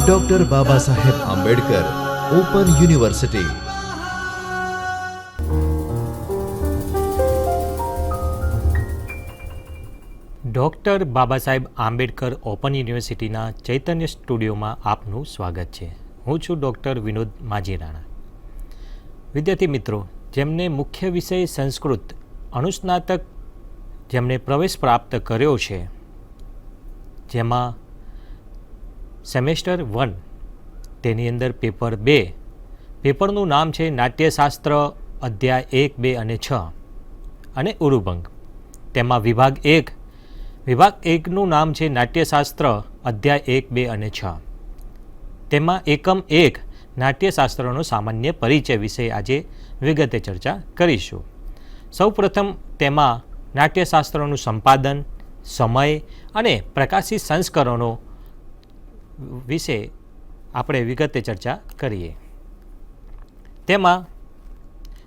Doctor Baba Saheb Ambedkar open university. Doctor Baba Saheb Ambedkar open યુનિવર્સિટીના ચૈતન્ય સ્ટુડિયોમાં આપનું સ્વાગત છે. હું છું ડૉક્ટર વિનોદ માજીરાણા. વિદ્યાર્થી મિત્રો, જેમને મુખ્ય વિષય સંસ્કૃત અનુસ્નાતક જેમણે પ્રવેશ પ્રાપ્ત કર્યો છે, જેમાં સેમેસ્ટર 1 તેની અંદર પેપર 2, પેપરનું નામ છે નાટ્યશાસ્ત્ર અધ્યાય 1, 2 અને 6 અને ઉરુભંગ. તેમાં વિભાગ 1નું નામ છે નાટ્યશાસ્ત્ર અધ્યાય 1, 2 અને 6. તેમાં એકમ 1 નાટ્યશાસ્ત્રનો સામાન્ય પરિચય વિશે આજે વિગતે ચર્ચા કરીશું. સૌપ્રથમ તેમાં નાટ્યશાસ્ત્રનું સંપાદન, સમય અને પ્રકાશિત સંસ્કરણો વિશે આપણે વિગતે ચર્ચા કરીએ. તેમાં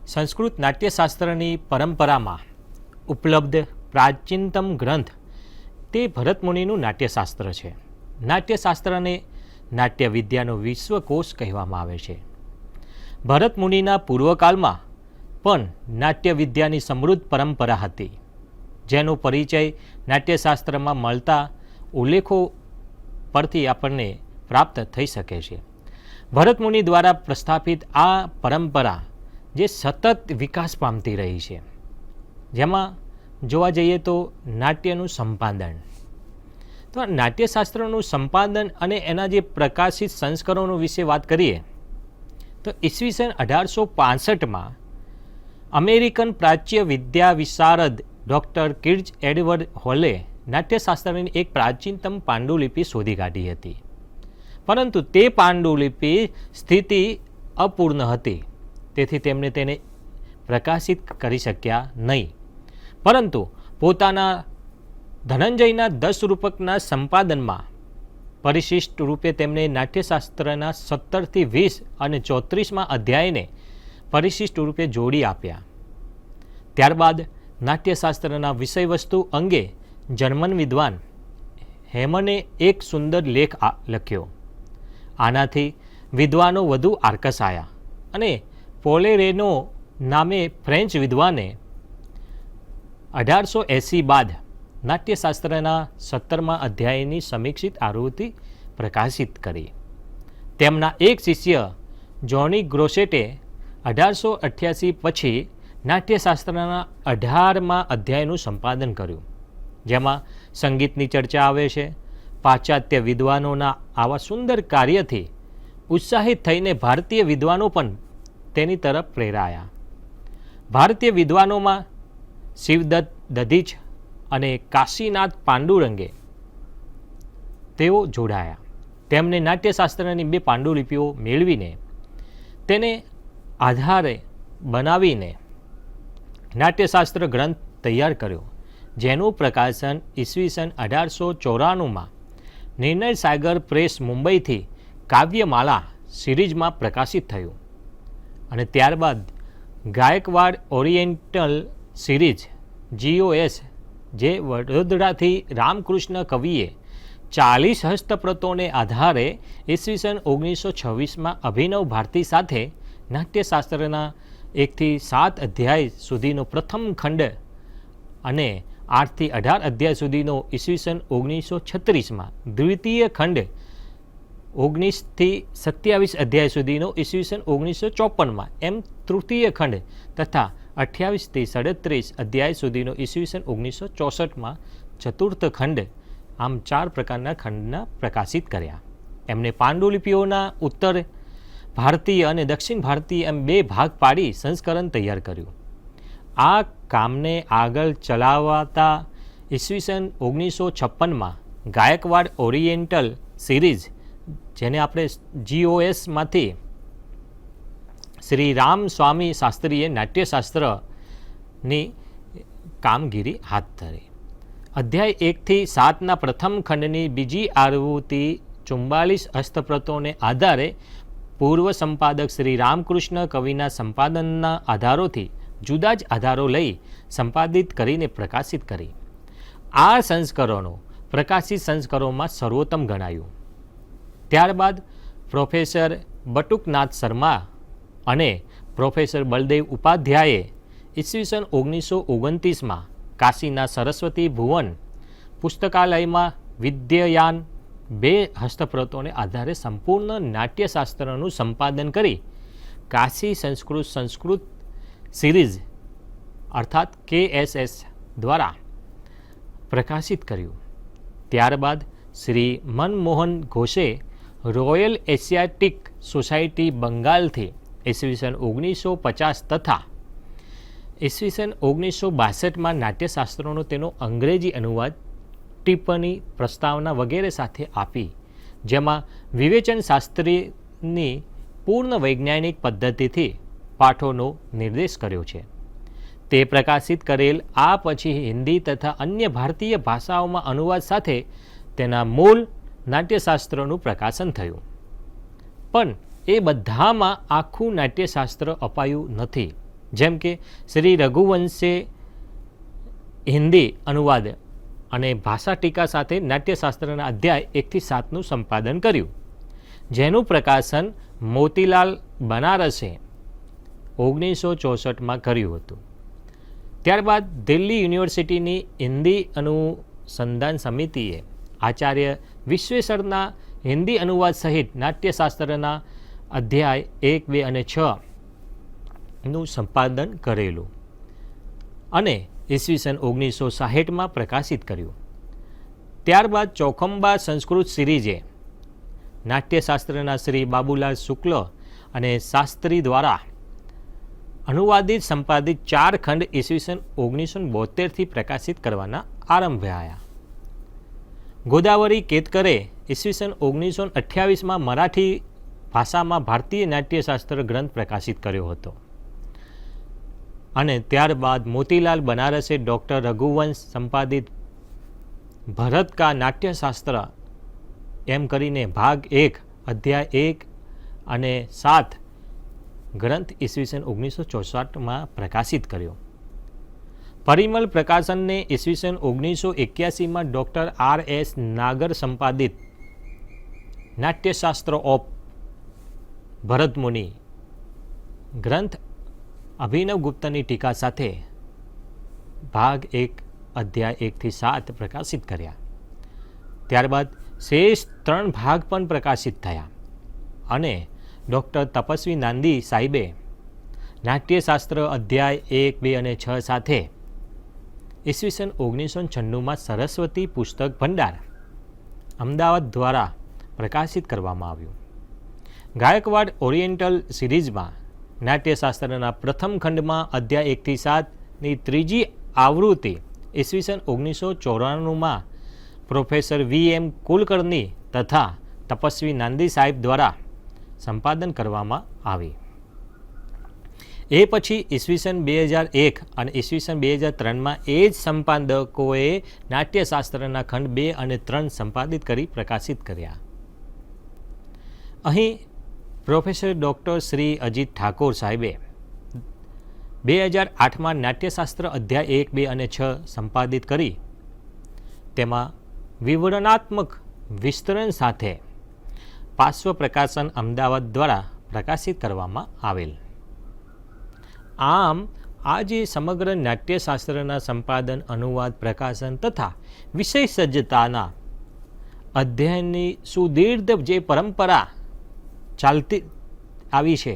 સંસ્કૃત નાટ્યશાસ્ત્રની પરંપરામાં ઉપલબ્ધ પ્રાચીનતમ ગ્રંથ તે ભરતમુનિનું નાટ્યશાસ્ત્ર છે. નાટ્યશાસ્ત્રને નાટ્ય વિદ્યાનો વિશ્વકોશ કહેવામાં આવે છે. ભરતમુનિના પૂર્વકાળમાં પણ નાટ્ય વિદ્યાની સમૃદ્ધ પરંપરા હતી, જેનો પરિચય નાટ્યશાસ્ત્રમાં મળતા ઉલ્લેખો પરથી આપણને પ્રાપ્ત થઈ શકે છે. ભરતમુનિ દ્વારા પ્રસ્થાપિત આ પરંપરા જે સતત વિકાસ પામતી રહી છે, જેમાં જોવા જઈએ તો નાટ્યનું સંપાદન, તો નાટ્યશાસ્ત્રનું સંપાદન અને એના જે પ્રકાશિત સંસ્કરણો વિશે વાત કરીએ તો ઈસવીસન 1865માં અમેરિકન પ્રાચ્ય વિદ્યા વિશારદ ડૉક્ટર કિર્ચ એડવર્ડ હોલે નાટ્યશાસ્ત્રની એક પ્રાચીનતમ પાંડુલિપિ શોધી કાઢી હતી. પરંતુ તે પાંડુલિપિ સ્થિતિ અપૂર્ણ હતી, તેથી તેમણે તેને પ્રકાશિત કરી શક્યા નહીં. પરંતુ પોતાના ધનંજયના 10 રૂપકના સંપાદનમાં પરિશિષ્ટ રૂપે તેમણે નાટ્યશાસ્ત્રના 17 થી 20 અને 34મા અધ્યાયને પરિશિષ્ટ રૂપે જોડી આપ્યા. ત્યારબાદ નાટ્યશાસ્ત્રના વિષયવસ્તુ અંગે જર્મન વિદ્વાન હેમને એક સુંદર લેખ લખ્યો. આનાથી વિદ્વાનો વધુ આકર્ષાયા અને પોલેરેનો નામે ફ્રેન્ચ વિદ્વાને 1880 બાદ નાટ્યશાસ્ત્રના 17મા અધ્યાયની સમીક્ષિત આવૃત્તિ પ્રકાશિત કરી. તેમના એક શિષ્ય જોની ગ્રોસેટે 1888 પછી નાટ્યશાસ્ત્રના 18મા અધ્યાયનું સંપાદન કર્યું, જેમાં સંગીતની ચર્ચા આવે છે. પાશ્ચાત્ય વિદ્વાનોના આવા સુંદર કાર્યથી ઉત્સાહિત થઈને ભારતીય વિદ્વાનો પણ તેની તરફ પ્રેરાયા. ભારતીય વિદ્વાનોમાં શિવદત્ત દધીચ અને કાશીનાથ પાંડુરંગે તેઓ જોડાયા. તેમને નાટ્યશાસ્ત્રની 2 પાંડુલિપિઓ મેળવીને તેને આધારે બનાવીને નાટ્યશાસ્ત્ર ગ્રંથ તૈયાર કર્યો, જેનું પ્રકાશન ઈસવીસન 1894માં નિર્ણય સાગર પ્રેસ મુંબઈથી કાવ્યમાલા સિરીઝમાં પ્રકાશિત થયું. અને ત્યારબાદ ગાયકવાડ ઓરિએન્ટલ સિરીઝ GOS, જે વડોદરાથી રામકૃષ્ણ કવિએ 40 હસ્તપ્રતોને આધારે ઈસવીસન 1926માં અભિનવ ભારતી સાથે નાટ્યશાસ્ત્રના 1 થી 7 અધ્યાય સુધીનો પ્રથમ ખંડ અને 8 થી 18 અધ્યાય સુધીનો ઈસવીસન 1936માં દ્વિતીય ખંડ, 19 થી 27 અધ્યાય સુધીનો ઈસવીસન 1954માં એમ તૃતીય ખંડ તથા 28 થી 37 અધ્યાય સુધીનો ઈસવીસન 1964માં ચતુર્થ ખંડ, આમ 4 પ્રકારના ખંડના પ્રકાશિત કર્યા. એમને પાંડુલિપિઓના ઉત્તર ભારતીય અને દક્ષિણ ભારતીય એમ 2 ભાગ પાડી સંસ્કરણ તૈયાર કર્યું. આ કામને આગળ ચલાવતા ઈસવીસન 1956માં ગાયકવાડ ઓરિએન્ટલ સિરીઝ, જેને આપણે GOSમાંથી શ્રી રામ સ્વામી શાસ્ત્રીએ નાટ્યશાસ્ત્રની કામગીરી હાથ ધરી. અધ્યાય 1 થી 7ના પ્રથમ ખંડની બીજી આવૃત્તિ 44 હસ્તપ્રતોને આધારે પૂર્વ સંપાદક શ્રી રામકૃષ્ણ કવિના સંપાદનના આધારોથી જુદા જ આધારો લઈ સંપાદિત કરીને પ્રકાશિત કરી. આ સંસ્કરણો પ્રકાશિત સંસ્કરણોમાં સર્વોત્તમ ગણાયું. ત્યારબાદ પ્રોફેસર બટુકનાથ શર્મા અને પ્રોફેસર બલદેવ ઉપાધ્યાયે ઈસવીસન 1929માં કાશીના સરસ્વતી ભુવન પુસ્તકાલયમાં વિદ્યયાન 2 હસ્તપ્રતોને આધારે સંપૂર્ણ નાટ્યશાસ્ત્રનું સંપાદન કરી કાશી સંસ્કૃત સિરીઝ અર્થાત KSS દ્વારા પ્રકાશિત કર્યું. ત્યારબાદ શ્રી મનમોહન ઘોષે રોયલ એશિયાટિક સોસાયટી બંગાળથી ઈસવીસન 1950 તથા ઈસવીસન 1962માં નાટ્યશાસ્ત્રોનો તેનો અંગ્રેજી અનુવાદ, ટિપ્પણી, પ્રસ્તાવના વગેરે સાથે આપી, જેમાં વિવેચન શાસ્ત્રીની પૂર્ણ વૈજ્ઞાનિક પદ્ધતિથી પાઠોનો નિર્દેશ કર્યો છે. તે પ્રકાશિત કરેલ આ પછી હિન્દી તથા અન્ય ભારતીય ભાષાઓમાં અનુવાદ સાથે તેના મૂળ નાટ્યશાસ્ત્રનું પ્રકાશન થયું. પણ એ બધામાં આખું નાટ્યશાસ્ત્ર અપાયું નથી. જેમ કે શ્રી રઘુવંશે હિન્દી અનુવાદ અને ભાષા ટીકા સાથે નાટ્યશાસ્ત્રના અધ્યાય 1 થી 7નું સંપાદન કર્યું, જેનું પ્રકાશન મોતીલાલ બનારસે 1964માં કર્યું હતું. ત્યારબાદ દિલ્હી યુનિવર્સિટીની હિન્દી અનુસંધાન સમિતિએ આચાર્ય વિશ્વેશ્વરના હિન્દી અનુવાદ સહિત નાટ્યશાસ્ત્રના અધ્યાય 1, 2 અને 6નું સંપાદન કરેલું અને ઈસવીસન 1960માં પ્રકાશિત કર્યું. ત્યારબાદ ચોખંબા સંસ્કૃત સિરીઝે નાટ્યશાસ્ત્રના શ્રી બાબુલાલ શુક્લ અને શાસ્ત્રી દ્વારા અનુવાદિત સંપાદિત 4 ખંડ ઈસવીસન 1972થી પ્રકાશિત કરવાના આરંભ્યા. ગોદાવરી કેતકરે ઈસવીસન 1928માં મરાઠી ભાષામાં ભારતીય નાટ્યશાસ્ત્ર ગ્રંથ પ્રકાશિત કર્યો હતો અને ત્યારબાદ મોતીલાલ બનારસે ડૉક્ટર રઘુવંશ સંપાદિત ભરત કા નાટ્યશાસ્ત્ર એમ કરીને ભાગ 1 અધ્યાય 1 અને 7 ગ્રંથ ઈસવીસન 1964માં પ્રકાશિત કર્યો. પરિમલ પ્રકાશનને ઈસવીસન 1981માં ડૉક્ટર RS નાગર સંપાદિત નાટ્યશાસ્ત્ર ઓફ ભરતમુનિ ગ્રંથ અભિનવ ગુપ્તની ટીકા સાથે ભાગ 1 અધ્યાય 1 થી 7 પ્રકાશિત કર્યા. ત્યારબાદ શેષ 3 ભાગ પણ પ્રકાશિત થયા અને ડૉક્ટર તપસ્વી નાંદી સાહેબે નાટ્યશાસ્ત્ર અધ્યાય 1, 2 અને 6 સાથે ઈસવીસન 1996માં સરસ્વતી પુસ્તક ભંડાર અમદાવાદ દ્વારા પ્રકાશિત કરવામાં આવ્યું. ગાયકવાડ ઓરિએન્ટલ સિરીઝમાં નાટ્યશાસ્ત્રના પ્રથમ ખંડમાં અધ્યાય 1 થી 7ની ત્રીજી આવૃત્તિ ઈસવીસન 1994માં પ્રોફેસર VM કુલકર્ણી તથા તપસ્વી નાંદી સાહેબ દ્વારા સંપાદન કરવામાં આવી. એ પછી ઈસવીસન 2001 અને ઈસવીસન 2003માં એ જ સંપાદકોએ નાટ્યશાસ્ત્રના ખંડ 2 અને 3 સંપાદિત કરી પ્રકાશિત કર્યા. અહીં પ્રોફેસર ડૉક્ટર શ્રી અજીત ઠાકોર સાહેબે 2008માં નાટ્યશાસ્ત્ર અધ્યાય 1, 2 અને 6 સંપાદિત કરી તેમાં વિવરણાત્મક વિસ્તરણ સાથે પાર્શ્વ પ્રકાશન અમદાવાદ દ્વારા પ્રકાશિત કરવામાં આવેલ. આમ આ જે સમગ્ર નાટ્યશાસ્ત્રના સંપાદન, અનુવાદ, પ્રકાશન તથા વિષય સજ્જતાના અધ્યયનની સુદીર્ઘ જે પરંપરા ચાલતી આવી છે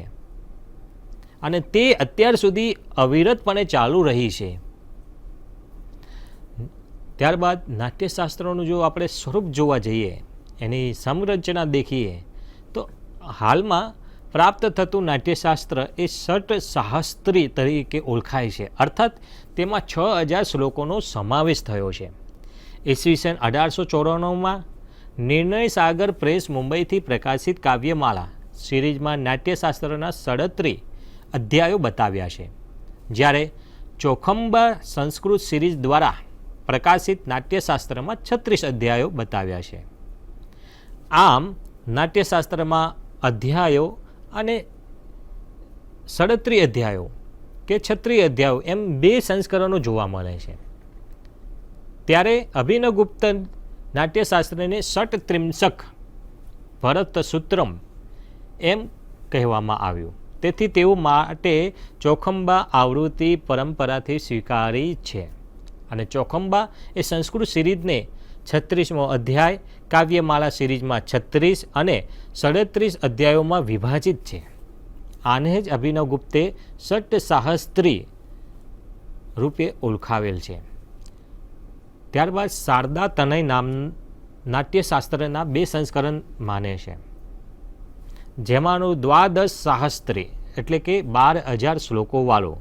અને તે અત્યાર સુધી અવિરતપણે ચાલુ રહી છે. ત્યારબાદ નાટ્યશાસ્ત્રોનું જો આપણે સ્વરૂપ જોવા જઈએ, એની સંરચના દેખીએ તો હાલમાં પ્રાપ્ત થતું નાટ્યશાસ્ત્ર એ ષટ સહસ્ત્રી તરીકે ઓળખાય છે. અર્થાત તેમાં 6000 શ્લોકોનો સમાવેશ થયો છે. ઈસવીસન 1894માં નિર્ણય સાગર પ્રેસ મુંબઈથી પ્રકાશિત કાવ્યમાળા સિરીઝમાં નાટ્યશાસ્ત્રના 37 અધ્યાયો બતાવ્યા છે, જ્યારે ચોખંબા સંસ્કૃત સિરીઝ દ્વારા પ્રકાશિત નાટ્યશાસ્ત્રમાં 36 અધ્યાયો બતાવ્યા છે. આમ નાટ્યશાસ્ત્રમાં અધ્યાયો અને 37 અધ્યાયો કે 36 અધ્યાયો એમ 2 સંસ્કરણો જોવા મળે છે. ત્યારે અભિનવગુપ્ત નાટ્યશાસ્ત્રને ષટ ત્રિંશક ભરત સૂત્રમ એમ કહેવામાં આવ્યું. તેથી તેઓ માટે ચોખંબા આવૃત્તિ પરંપરાથી સ્વીકારી છે. અને ચોખંબા એ સંસ્કૃત સિરીઝને 36મો અધ્યાય, કાવ્યમાળા સિરીઝમાં 36 અને 37 અધ્યાયોમાં વિભાજિત છે. આને જ અભિનવગુપ્તે ષટ્સાહસ્ત્રી રૂપે ઓળખાવેલ છે. ત્યારબાદ શારદા તનય નામ નાટ્યશાસ્ત્રના 2 સંસ્કરણ માને છે, જેમાંનું દ્વાદશ સાહસ્ત્રી એટલે કે 12,000 શ્લોકોવાળું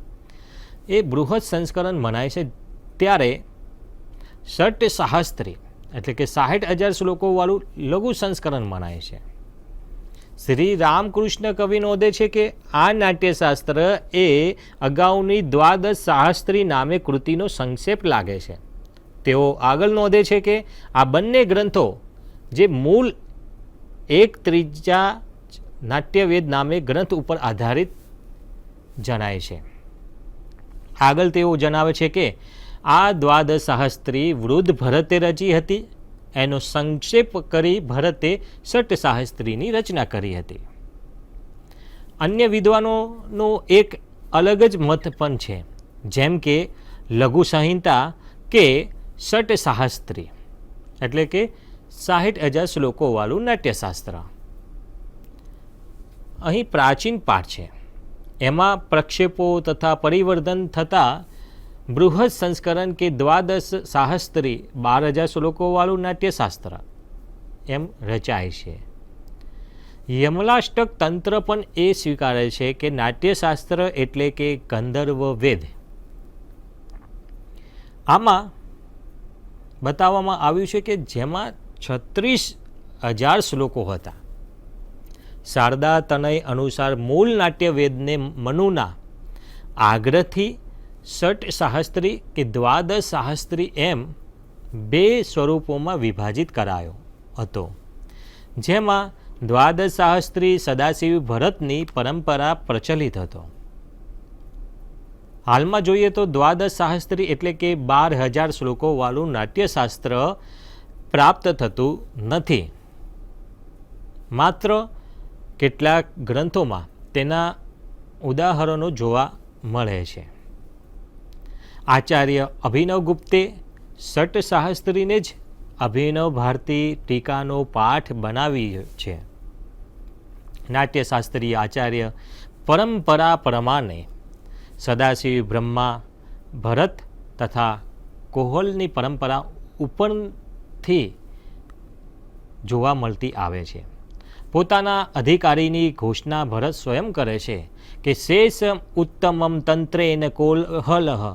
એ બૃહદ સંસ્કરણ મનાય છે. ત્યારે ષટ્સાહસ્ત્રી એટલે કે 60,000 શ્લોકોવાળું લઘુ સંસ્કરણ મનાય છે. શ્રી રામકૃષ્ણ કવિ નોંધે છે કે આ નાટ્યશાસ્ત્ર એ અગાઉની દ્વાદશ સાહસ્ત્રી નામે કૃતિનો સંક્ષેપ લાગે છે. તેઓ આગળ નોંધે છે કે આ બંને ગ્રંથો જે મૂળ 1/3 નાટ્યવેદ નામે ગ્રંથ ઉપર આધારિત જણાય છે. આગળ તેઓ જણાવે છે કે આ દ્વાદશ સાહસ્ત્રી વૃદ્ધ ભરતે રચી હતી. એનો સંક્ષેપ કરી ભરતે ષટ્સાહસ્ત્રીની રચના કરી હતી. અન્ય વિદ્વાનોનો એક અલગ જ મત પણ છે, જેમ કે લઘુ સંહિતા કે ષટ્સાહસ્ત્રી એટલે કે 60,000 શ્લોકોવાળું નાટ્યશાસ્ત્ર. અહીં પ્રાચીન પાઠ છે, એમાં પ્રક્ષેપો તથા પરિવર્તન થતાં બૃહદ સંસ્કરણ કે દ્વાદશ સાહસ્ત્રી 12,000 શ્લોકોવાળું નાટ્યશાસ્ત્ર એમ રચાય છે. યમલાષ્ટક તંત્ર પણ એ સ્વીકારે છે કે નાટ્યશાસ્ત્ર એટલે કે ગંધર્વ વેદ. આમાં બતાવવામાં આવ્યું છે કે જેમાં 36,000 શ્લોકો હતા. શારદા તનય અનુસાર મૂળ નાટ્યવેદને મનુના આગ્રહથી ષટ્સાહસ્ત્રી કે દ્વાદશ સાહસ્ત્રી એમ 2 સ્વરૂપોમાં વિભાજિત કરાયો હતો, જેમાં દ્વાદશ સાહસ્ત્રી સદાશિવ ભરતની પરંપરા પ્રચલિત હતો. હાલમાં જોઈએ તો દ્વાદશ સાહસ્ત્રી એટલે કે 12,000 શ્લોકોવાળું નાટ્યશાસ્ત્ર પ્રાપ્ત થતું નથી. માત્ર કેટલાક ગ્રંથોમાં તેના ઉદાહરણો જોવા મળે છે. આચાર્ય અભિનવગુપ્તે ષટ્સાહસ્ત્રીને જ અભિનવ ભારતી ટીકાનો પાઠ બનાવી છે. નાટ્યશાસ્ત્રીય આચાર્ય પરંપરા પ્રમાણે સદાશિવ બ્રહ્મા ભરત તથા કોહલની પરંપરા ઉપરથી જોવા મળતી આવે છે. પોતાના અધિકારીની ઘોષણા ભરત સ્વયં કરે છે કે શેષ ઉત્તમમ તંત્રેન કોહલઃ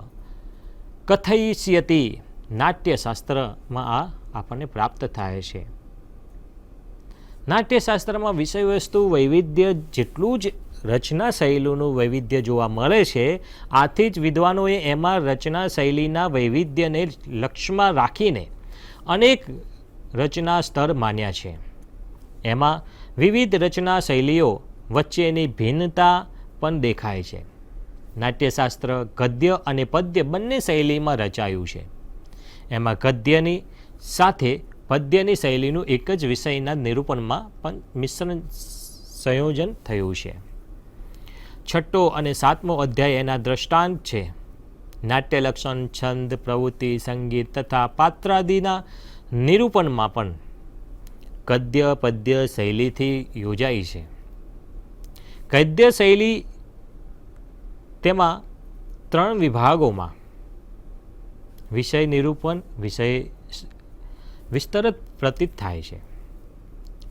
કથયિષ્યતિ. નાટ્યશાસ્ત્રમાં આ આપણને પ્રાપ્ત થાય છે. નાટ્યશાસ્ત્રમાં વિષય વસ્તુ વૈવિધ્ય જેટલું જ રચના શૈલીનું વૈવિધ્ય જોવા મળે છે. આથી જ વિદ્વાનોએ એમાં રચના શૈલીના વૈવિધ્યને લક્ષ્યમાં રાખીને અનેક રચના સ્તર માન્યા છે. એમાં વિવિધ રચના શૈલીઓ વચ્ચેની ભિન્નતા પણ દેખાય છે. નાટ્યશાસ્ત્ર ગદ્ય અને પદ્ય બંને શૈલીમાં રચાયું છે. એમાં ગદ્યની સાથે પદ્યની શૈલીનું એક જ વિષયના નિરૂપણમાં પણ મિશ્રણ સંયોજન થયું છે. 6ઠ્ઠો અને 7મો અધ્યાય એના દ્રષ્ટાંત છે. નાટ્યલક્ષણ, છંદ, પ્રવૃત્તિ, સંગીત તથા પાત્રાદિના નિરૂપણમાં પણ ગદ્ય પદ્ય શૈલીથી યોજાઈ છે. ગદ્ય શૈલી તેમાં 3 વિભાગોમાં વિષય નિરૂપણ, વિષય વિસ્તૃત પ્રતીત થાય છે.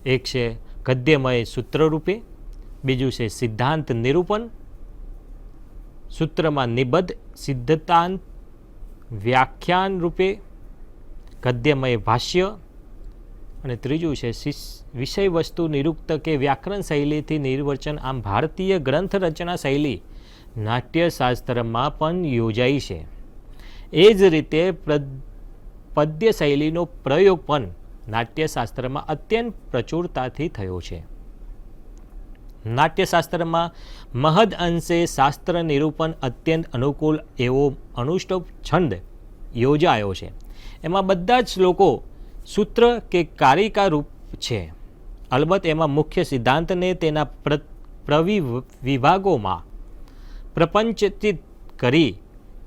એક છે ગદ્યમય સૂત્ર રૂપે, બીજું છે સિદ્ધાંત નિરૂપણ, સૂત્રમાં નિબદ્ધ સિદ્ધાંત વ્યાખ્યાન રૂપે, ગદ્યમય ભાષ્ય, અને ત્રીજું છે વિષય વસ્તુ નિરુક્ત કે વ્યાકરણ શૈલીથી નિર્વચન. આમ ભારતીય ગ્રંથ રચના શૈલી નાટ્યશાસ્ત્રમાં પણ યોજાઈ છે. એ જ રીતે પદ્ય શૈલીનો પ્રયોગ પણ નાટ્યશાસ્ત્રમાં અત્યંત પ્રચુરતાથી થયો છે. નાટ્યશાસ્ત્રમાં મહદ અંશે શાસ્ત્ર નિરૂપણ અત્યંત અનુકૂળ એવો અનુષ્ટુપ છંદ યોજાયો છે. એમાં બધા જ શ્લોકો સૂત્ર કે કારિકા રૂપ છે. અલબત્ત એમાં મુખ્ય સિદ્ધાંતને તેના વિભાગોમાં પ્રપંચિત કરી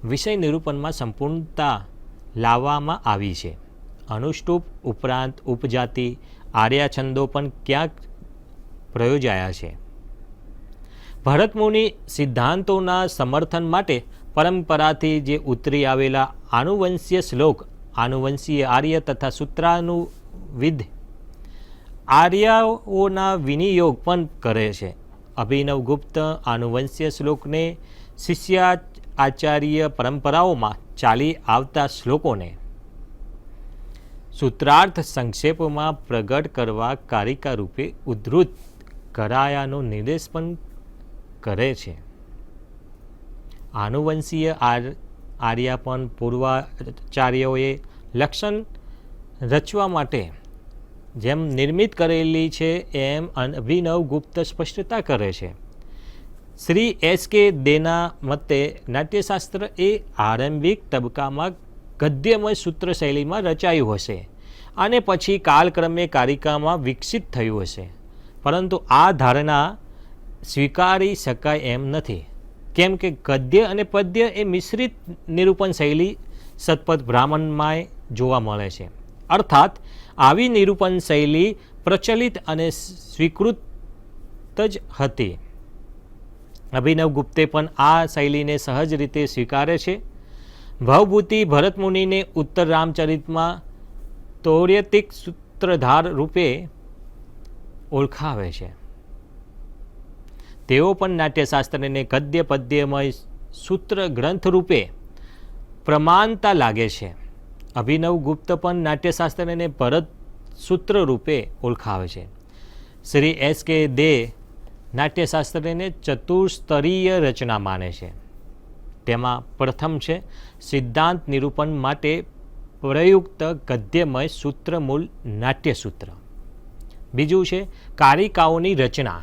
વિષય નિરૂપણમાં સંપૂર્ણતા લાવવામાં આવી છે. અનુષ્ટુપ ઉપરાંત ઉપજાતિ આર્યાછંદો પણ ક્યાંક પ્રયોજાયા છે. ભરતમુનિ સિદ્ધાંતોના સમર્થન માટે પરંપરાથી જે ઉતરી આવેલા આનુવંશીય શ્લોક, આનુવંશીય આર્ય તથા સૂત્રાનુવિધ આર્યાઓના વિનિયોગ પણ કરે છે. અભિનવગુપ્ત આનુવંશીય શ્લોકને શિષ્યાચાર્ય પરંપરાઓમાં ચાલી આવતા શ્લોકોને સૂત્રાર્થ સંક્ષેપમાં પ્રગટ કરવા કારિકા રૂપે ઉદ્ધૃત કરાયાનો નિર્દેશ પણ કરે છે. આનુવંશીય આર્યાપન પૂર્વાચાર્યોએ લક્ષણ રચવા માટે જેમ નિર્મિત કરેલી છે એમ અભિનવગુપ્ત સ્પષ્ટતા કરે છે. શ્રી એસ.કે. દેના મતે નાટ્યશાસ્ત્ર એ આરંભિક તબક્કામાં ગદ્યમય સૂત્ર શૈલીમાં રચાયું હશે અને પછી કાલક્રમે કારિકામાં વિકસિત થયું હશે. પરંતુ આ ધારણા સ્વીકારી શકાય એમ નથી, કેમ કે ગદ્ય અને પદ્ય એ મિશ્રિત નિરૂપણ શૈલી સતપથ બ્રાહ્મણમાં જોવા મળે છે. અર્થાત આવી નિરૂપણ શૈલી પ્રચલિત અને સ્વીકૃત જ હતી. અભિનવગુપ્તે પણ આ શૈલીને સહજ રીતે સ્વીકારે છે. ભવભૂતિ ભરતમુનિને ઉત્તર રામચરિતમાં તૌર્યતિક સૂત્રધાર રૂપે ઓળખાવે છે. તેઓ પણ નાટ્યશાસ્ત્રને ગદ્ય પદ્યમય સૂત્ર ગ્રંથ રૂપે પ્રમાણતા લાગે છે. અભિનવગુપ્ત પણ નાટ્યશાસ્ત્રને ભરત સૂત્ર રૂપે ઓળખાવે છે. શ્રી એસ.કે. દે નાટ્યશાસ્ત્રને ચતુસ્તરીય રચના માને છે. તેમાં પ્રથમ છે સિદ્ધાંત નિરૂપણ માટે પ્રયુક્ત ગદ્યમય સૂત્રમૂળ નાટ્યસૂત્ર. બીજું છે કારિકાઓની રચના.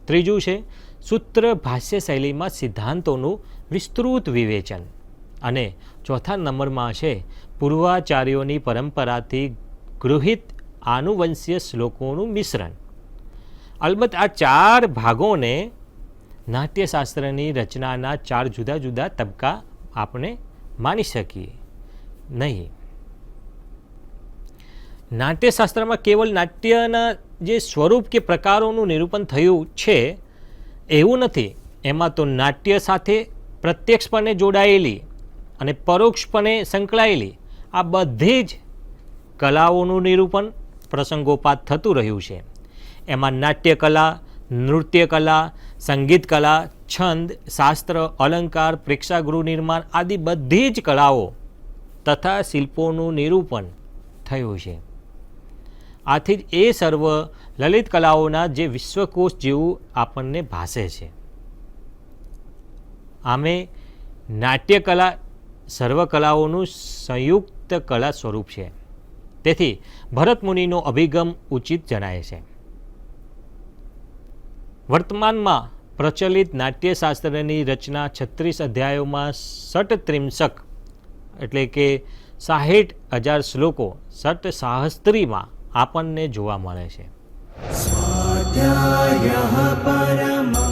ત્રીજું છે સૂત્ર ભાષ્ય શૈલીમાં સિદ્ધાંતોનું વિસ્તૃત વિવેચન. અને ચોથા નંબરમાં છે પૂર્વાચાર્યોની પરંપરાથી ગૃહિત આનુવંશીય શ્લોકોનું મિશ્રણ. અલબત્ત આ ચાર ભાગોને નાટ્યશાસ્ત્રની રચનાના ચાર જુદા જુદા તબક્કા આપણે માની શકીએ નહીં. નાટ્યશાસ્ત્રમાં કેવલ નાટ્યના જે સ્વરૂપ કે પ્રકારોનું નિરૂપણ થયું છે એવું નથી. એમાં તો નાટ્ય સાથે પ્રત્યક્ષપણે જોડાયેલી અને પરોક્ષપણે સંકળાયેલી આ બધી જ કલાઓનું નિરૂપણ પ્રસંગોપાત થતું રહ્યું છે. એમાં નાટ્યકલા, નૃત્યકલા, સંગીતકલા, છંદ, શાસ્ત્ર, અલંકાર, પ્રેક્ષાગૃહ નિર્માણ આદિ બધી જ કલાઓ તથા શિલ્પોનું નિરૂપણ થયું છે. આથી જ એ સર્વ લલિત કલાઓના જે વિશ્વકોશ જેવું આપણને ભાસે છે. આમે નાટ્યકલા સર્વ કલાઓનું સંયુક્ત કલા સ્વરૂપ છે. તેથી ભરતમુનિનો અભિગમ ઉચિત જણાય છે. વર્તમાનમાં પ્રચલિત નાટ્યશાસ્ત્રની રચના 36 અધ્યાયોમાં ષટ્ત્રિંશક એટલે કે 60,000 શ્લોકો ષટ્સહસ્ત્રીમાં આપણને જોવા મળે છે. સ્વાધ્યાયઃ પરમઃ